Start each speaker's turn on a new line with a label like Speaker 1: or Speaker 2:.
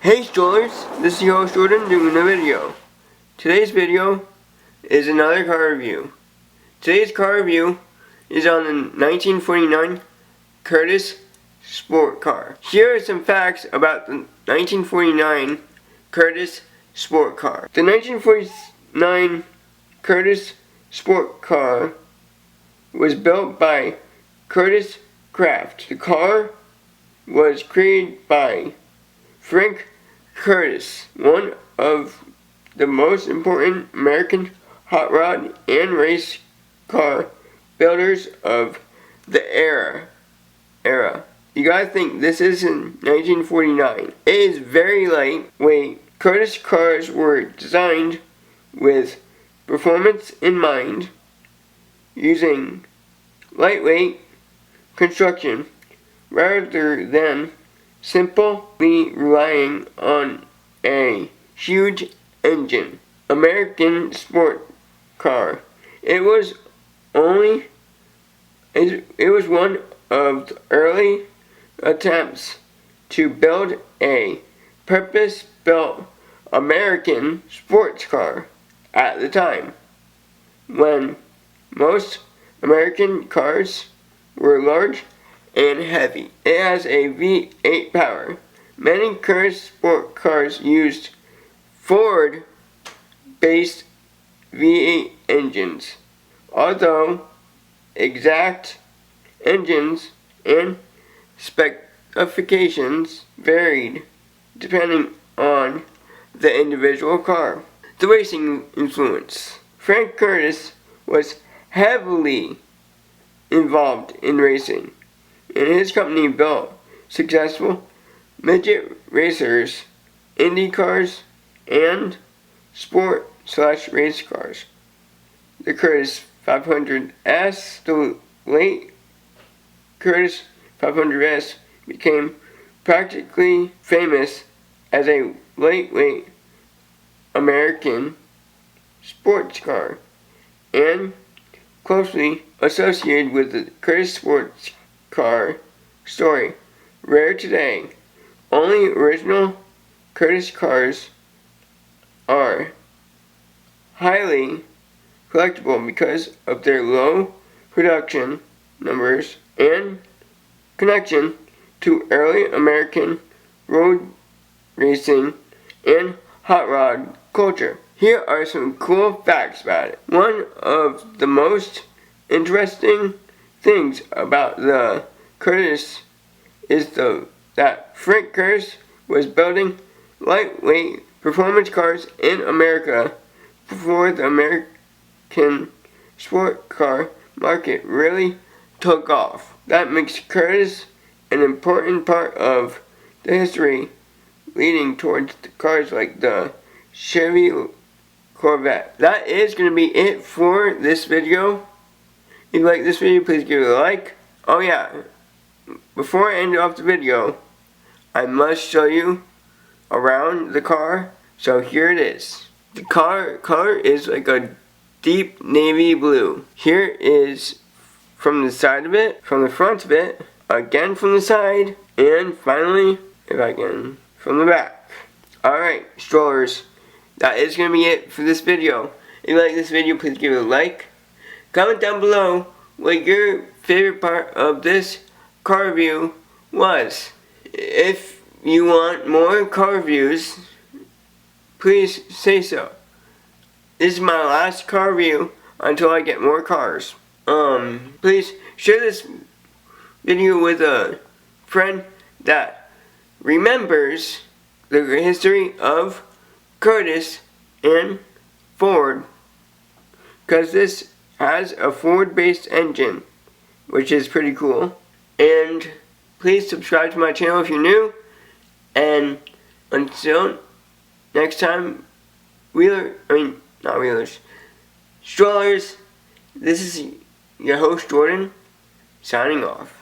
Speaker 1: Hey strollers, this is your host Jordan doing a video. Today's video is another car review. Today's car review is on the 1949 Kurtis Sport Car. Here are some facts about the 1949 Kurtis Sport Car. The 1949 Kurtis Sport Car was built by Kurtis Craft. The car was created by Frank Kurtis, one of the most important American hot rod and race car builders of the era. You gotta think, this is in 1949. It is very lightweight. Kurtis cars were designed with performance in mind, using lightweight construction rather than simply relying on a huge engine. American sport car. It was one of the early attempts to build a purpose-built American sports car at the time, when most American cars were large and heavy. It has a V8 power. Many current sport cars used Ford-based V8 engines, although exact engines and specifications varied depending on the individual car. The racing influence. Frank Kurtis was heavily involved in racing, and his company built successful midget racers, Indy cars, and sport/race cars. The Kurtis 500S, the late Kurtis 500S, became practically famous as a lightweight American sports car and closely associated with the Kurtis Sports Car story. Rare today, only original Kurtis cars are highly collectible because of their low production numbers and connection to early American road racing and hot rod culture. Here are some cool facts about it. One of the most interesting things about the Kurtis is that Frank Kurtis was building lightweight performance cars in America before the American sport car market really took off. That makes Kurtis an important part of the history leading towards the cars like the Chevy Corvette. That is going to be it for this video. If you like this video, please give it a like. Oh yeah, before I end off the video, I must show you around the car. So here it is. The car color is like a deep navy blue. Here is from the side of it, from the front of it, again from the side, and finally, if I can, from the back. Alright, strollers, that is going to be it for this video. If you like this video, please give it a like. Comment down below what your favorite part of this car review was. If you want more car reviews, please say so. This is my last car review until I get more cars. Please share this video with a friend that remembers the history of Kurtis and Ford, because this has a Ford-based engine, which is pretty cool. And please subscribe to my channel if you're new. And until next time, strollers, this is your host Jordan, signing off.